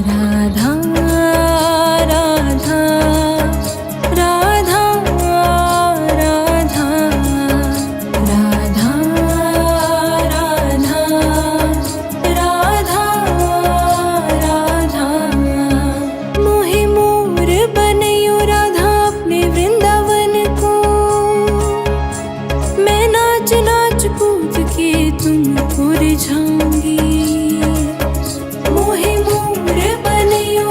राधा राधा राधा राधा राधा राधा राधा मोहे मोर बनयो राधा अपने वृंदावन को। मैं नाच नाच कूद के तुमको रिझाऊंगी। मोहे मोर बनयो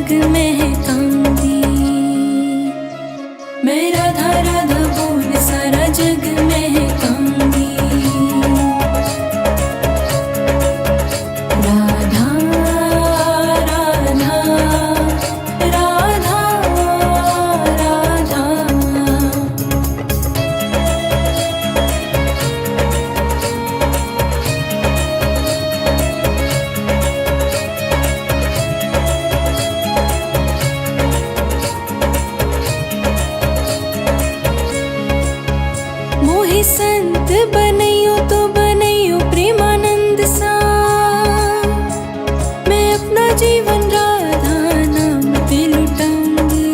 जग महकाऊंगी। मैं राधा राधा बोल सारा जग महकाऊंगी। राधा राधा राधा राधा। मोहि संत बनैयो तो बनैयो प्रेमानंद सा। मैं अपना जीवन राधा नाम पे लुटाऊंगी।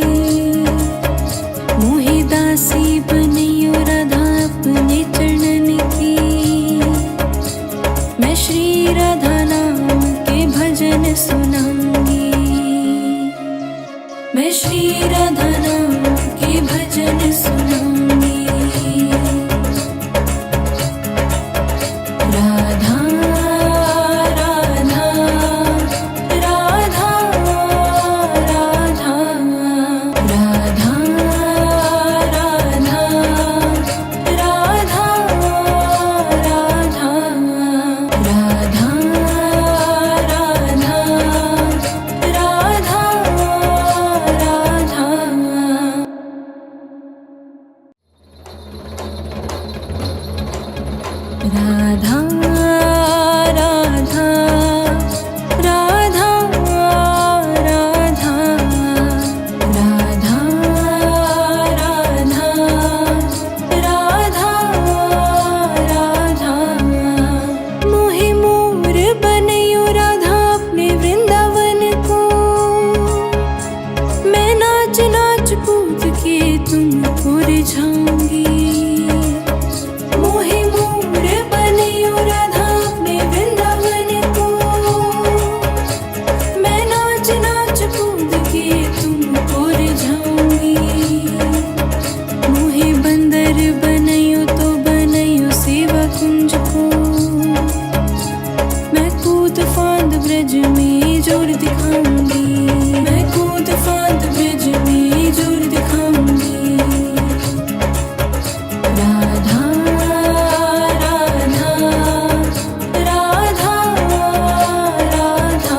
मोहि दासी बनैयो राधा अपने चरणन की। मैं श्री राधा नाम के भजन सुनाऊंगी। मैं श्री राधा नाम के भजन सुनाऊंगी। राधा राधा राधा राधा राधा राधा राधा राधा राधा राधा राधा राधा राधा राधा राधा राधा राधा राधा। मोहि मोर बनैयो राधा अपने वृंदावन को। मैं नाच नाच कूद के तुमको रिझाऊंगी। मोहि मोर बनैयो राधा अपने वृंदावन को। मैं नाच नाच कूद के तुमको रिझाऊंगी। मोहि बंदर बनैयो तो बनैयो सेवा कुंज को। मैं कूद फांद ब्रज में जोर दिखाऊंगी। मैं कूद फांद ब्रज में जोर दिखाऊंगी। राधा राधा राधा राधा।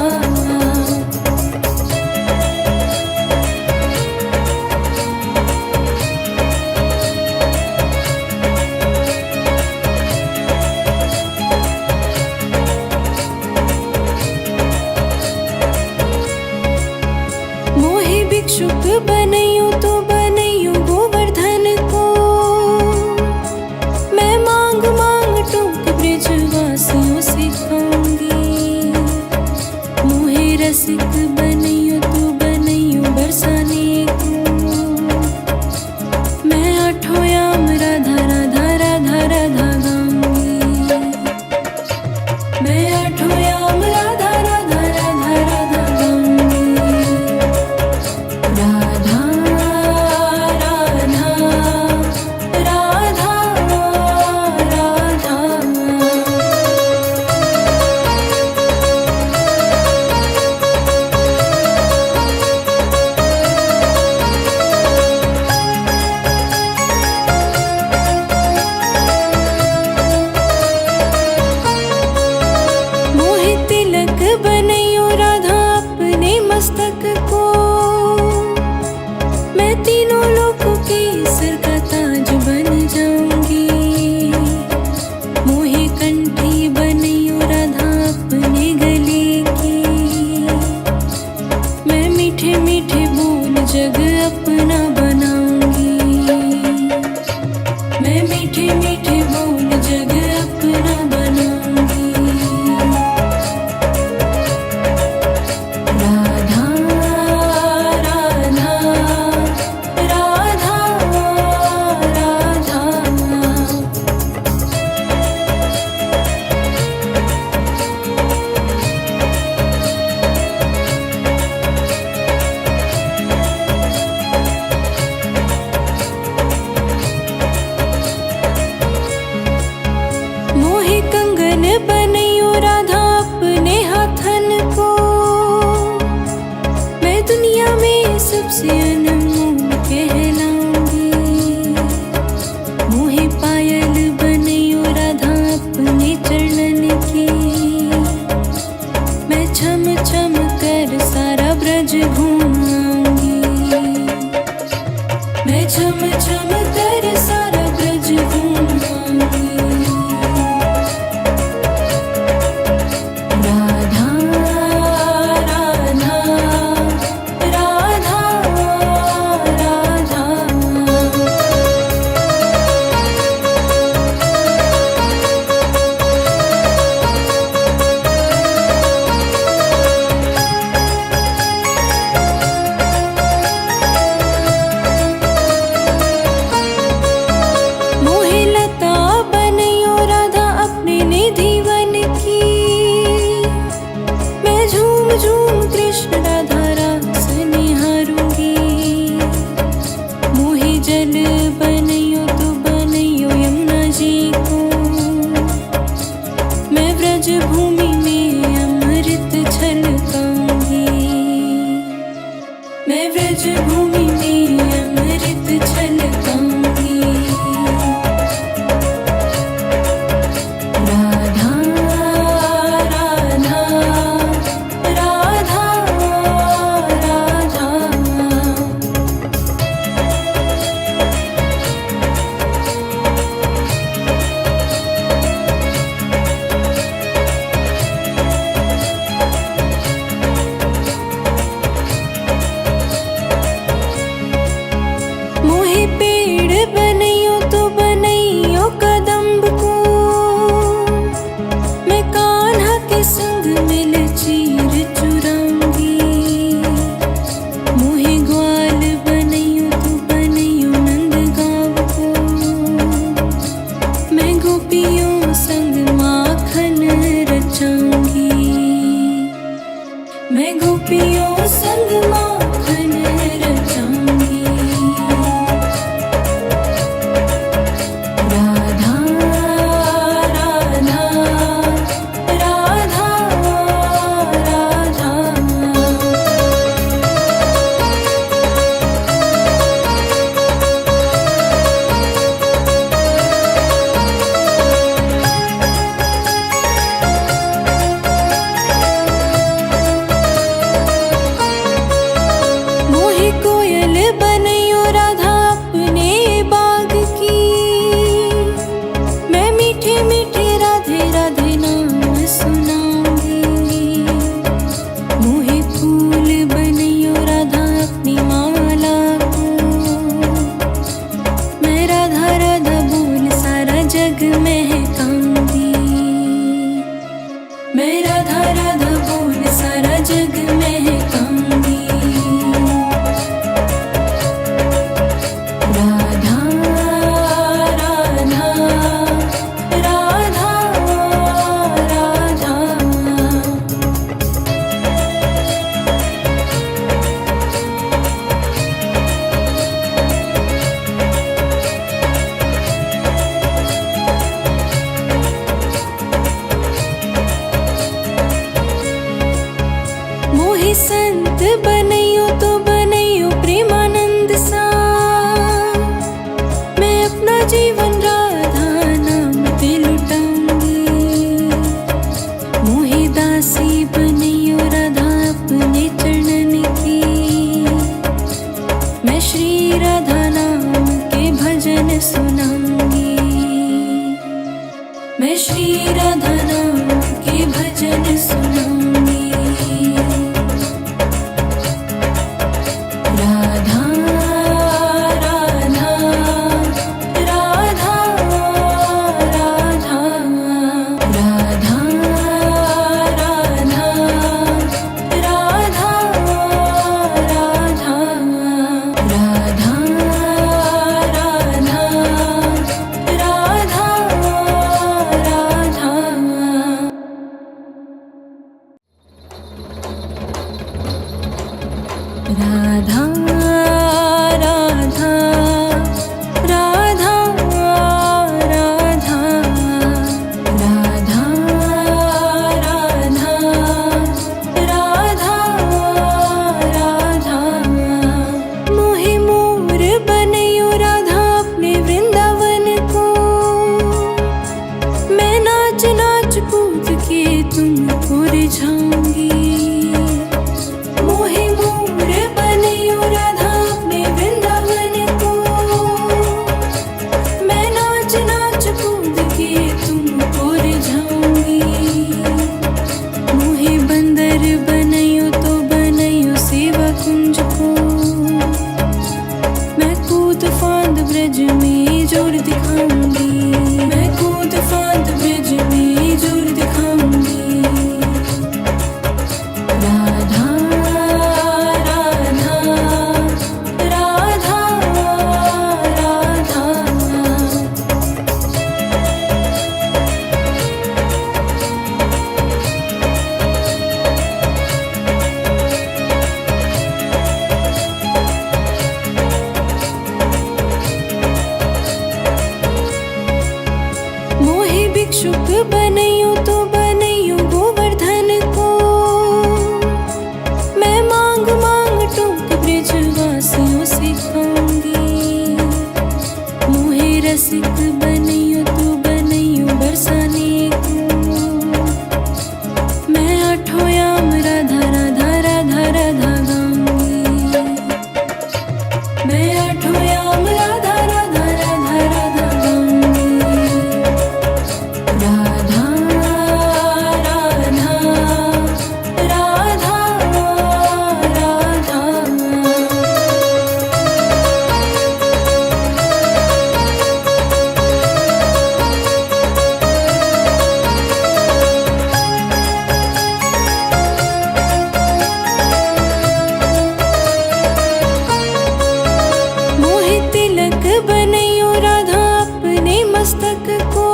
मोहि भिक्षुक बनैयो तो बनैयो गोवर्धन को। मैं मांग मांग टूक ब्रजवासियों से खाऊंगी। मोहि रसिक बनैयो तो बनैयो बरसाने को। मैं आठों याम राधा राधा राधा राधा गाऊंगी। मैं आठों याम राधा राधा राधा राधा गाऊंगी। राधा राधा राधा राधा। मोहि तिलक बनैयो राधा अपने मस्तक को। मैं तीनों लोकों के सिर का ताज बन जाऊंगी। मोहि कंठी बनैयो राधा अपने गले की। मैं मीठे मीठे बोल जग अपना बनाऊंगी। मैं मीठे मीठे बोल जग अपना बनाऊंगी। राधा राधा राधा राधा। से अनमोल कहलाऊंगी। मोहे पायल बनैयो राधा अपने चरणन की। मैं छम छम कर सारा ब्रज घूमाऊंगी। मैं छम छम कर सारा ब्रज घूमाऊंगी। राधा राधा राधा राधा। मोहे लता बनैयो राधा अपने निधि वन की। मैं झूम झूम कृष्ण राधा रास निहारूंगी। मोहे जल बनैयो तो बनैयो यमुना जी को। मैं व्रज भूमि में अमृत छलकाऊंगी। मैं व्रज भूमि में अमृत छलकाऊंगी। राधा राधा राधा राधा। मोहे पेड़ बनैयो तो बनैयो कदम्ब को। मैं कान्हा के संग मिल चीर चुराऊंगी। मोहे ग्वाल बनैयो तो बनैयो नंदगांव को। मैं गोपियों संग माखन रचाऊंगी। मैं गोपियों संग माखन रचाऊंगी। राधा राधा राधा राधा। मोहे कोयल बनैयो राधा अपने बाग की। मैं मीठे मीठे राधे राधे नाम सुनाऊंगी। मोहे फूल बनैयो राधा अपनी माला को। मैं राधा राधा बोल सारा जग महकाऊंगी। मैं राधा राधा बोल सारा जग महकाऊंगी। राधा राधा राधा राधा। मोहे संत बनैयो तो बनैयो प्रेमानंद सा। मैं अपना जीवन राधा नाम पे लुटाऊंगी। मोहे दासी बनैयो राधा अपने चरणन की। मैं श्री राधा नाम के भजन सुनाऊंगी। मैं श्री राधा नाम के भजन सुनाऊंगी। राधा राधा राधा राधा राधा राधा राधा राधा राधा राधा राधा राधा। राधा राधा राधा राधा राधा राधा राधा। राधा राधा राधा राधा। मोहे भिक्षुक बनैयो तो बनैयो गोवर्धन को, मैं मांग मांग टूक ब्रजवासियों से खाऊंगी। मोहे रसिक बनैयो तो बनैयो बरसाने को, मैं आठों याम राधा राधा राधा राधा गाऊंगी। मैं आठों याम राधा राधा राधा राधा गाऊंगी। राधा राधा राधा राधा। मोहे तिलक बनैयो राधा अपने मस्तक को,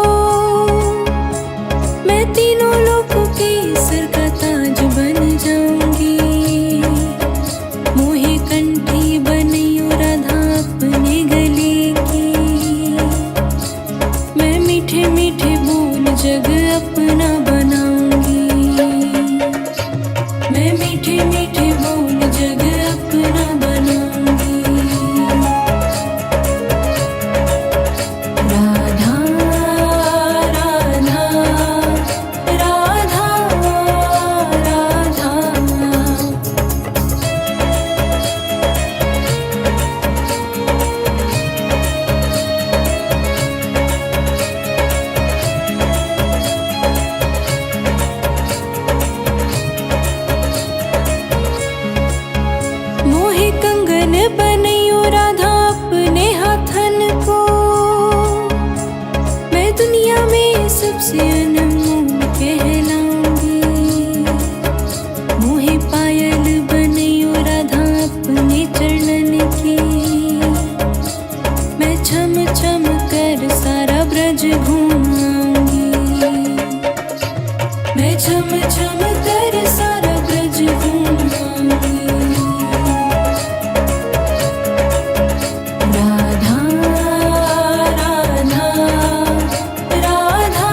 मैं तीनों लोकों के सिर का ताज बन जाऊंगी। मोहे कंठी बनैयो राधा अपने गले की, मैं मीठे मीठे बोल जग अपना बनाऊंगी। मैं मीठे मीठे बोल जग अपना बनाऊंगी। राधा राधा राधा राधा। मोहे कंगन बनैयो राधा अपने हाथन को, मैं दुनिया में सबसे अनमोल कहलाऊंगी। मोहे पायल बनैयो राधा अपने चरणन की, मैं छम छम कर सारा ब्रज घूमाऊंगी। मैं छम छम कर सारा ब्रज घूमाऊंगी। राधा राधा राधा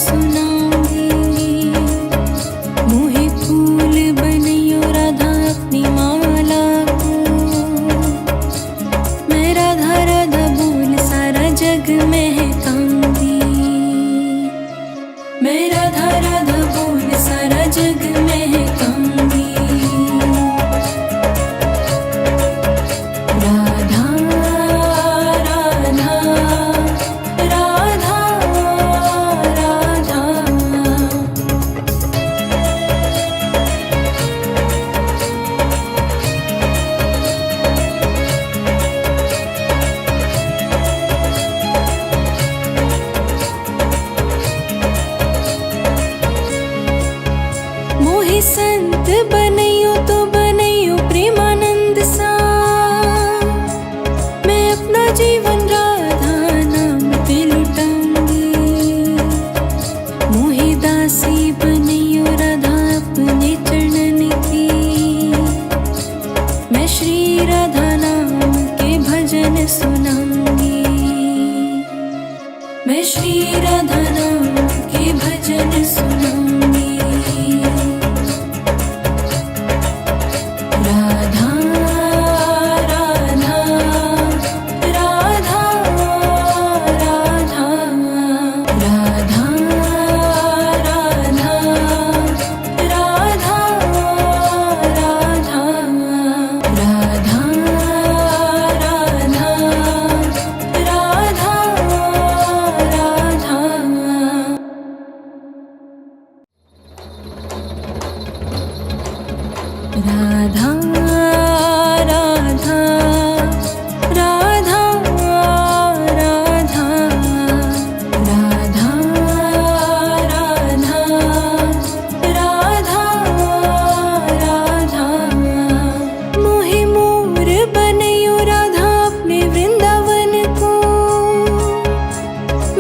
सुनाऊंगी। मोहे फूल बनैयो राधा अपनी माला को, मैं राधा राधा बोल सारा जग महकाऊंगी। मैं राधा राधा बोल सारा जग महकाऊंगी। राधा राधा राधा राधा। मोहे संत बनैयो तो बनैयो प्रेमानंद सा, मैं अपना जीवन राधा नाम पे लुटाऊंगी। मोहे दासी बनैयो राधा अपने चरणन की, मैं श्री राधा नाम के भजन सुनाऊंगी। मैं श्री राधा नाम के भजन सुनाऊंगी। राधा राधा राधा राधा राधा राधा राधा राधा राधा राधा राधा राधा राधा राधा राधा राधा राधा राधा। मोहे मोर बनैयो राधा अपने वृंदावन को,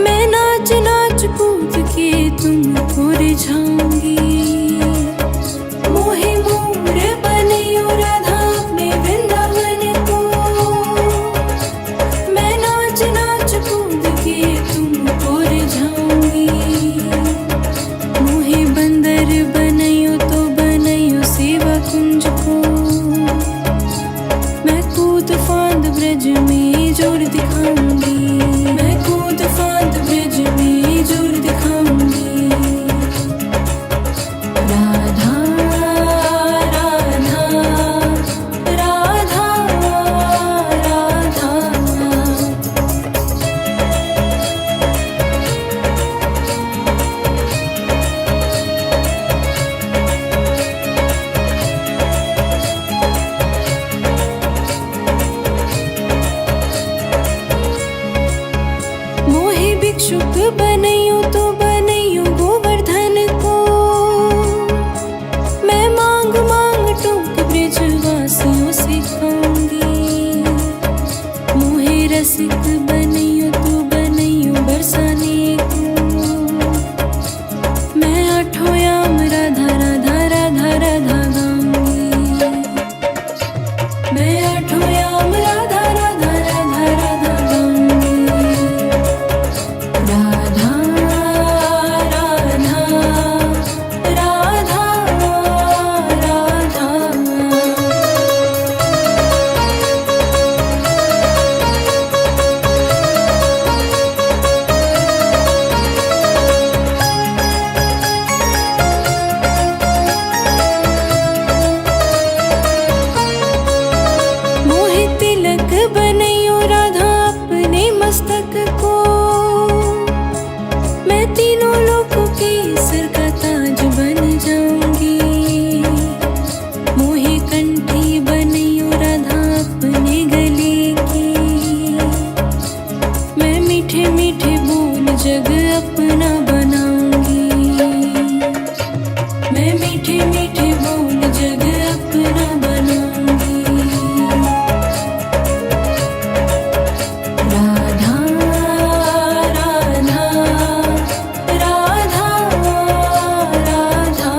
मैं नाच नाच कूद के तुमको रिझाऊंगी। मोहे मोर बनैयो राधा अपने वृंदावन को, मैं नाच नाच कूद के तुमको रिझाऊंगी। मोहे बंदर बनैयो तो बनैयो सेवा कुंज को, मैं कूद फांद ब्रज में जोर दिखाऊंगी। मैं कूद फांद ब्रज में जोर दिखाऊंगी। राधा राधा राधा राधा। मोहे भिक्षुक बनैयो तो बनैयो गोवर्धन को, मैं मांग मांग टोक ब्रजवासियों से खाऊंगी। मोहे रसिक बनैयो तो बनैयो बरसाने को, मैं आठों याम राधा राधा राधा राधा गाऊंगी। मैं आठों याम राधा राधा राधा राधा गाऊंगी। राधा राधा राधा राधा। मोहे तिलक बनैयो राधा अपने मस्तक को, मैं तीनों लोगों के सिर का ताज बन जाऊंगी। मोहे कंठी बनैयो राधा अपने गले की, मैं मीठे मीठे बोल जग अपना बनाऊंगी। मैं मीठे मीठे बोल जग अपना बनाऊंगी। राधा राधा राधा राधा।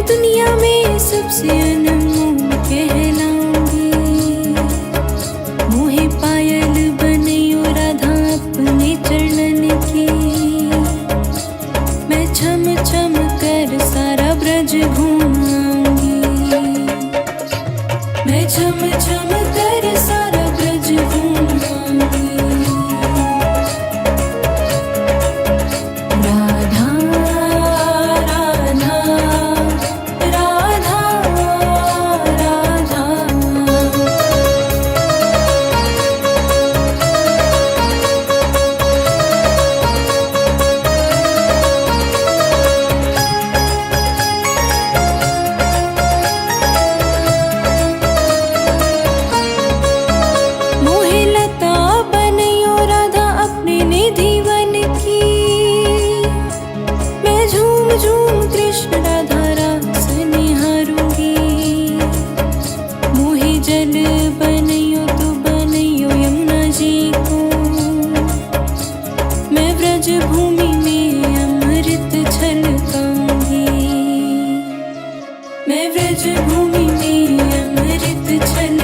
दुनिया में सबसे अनमोल कहलाऊंगी। मोहे पायल बनयो राधा अपने चरणन की। मैं छम छम कर सारा ब्रज घूमाऊंगी। मैं छम छम कर सारा ब्रज घूमाऊंगी। राधा राधा राधा राधा। मोहे लता बनयो राधा अपने निधि वन की। मैं झूम झूम कृष्ण राधा रास निहारूंगी। मोहे जल बनयो तो बनयो यमुना जी को। मैं व्रज भूमि में अमृत छलकाऊंगी। मैं व्रज भूमि में अमृत छल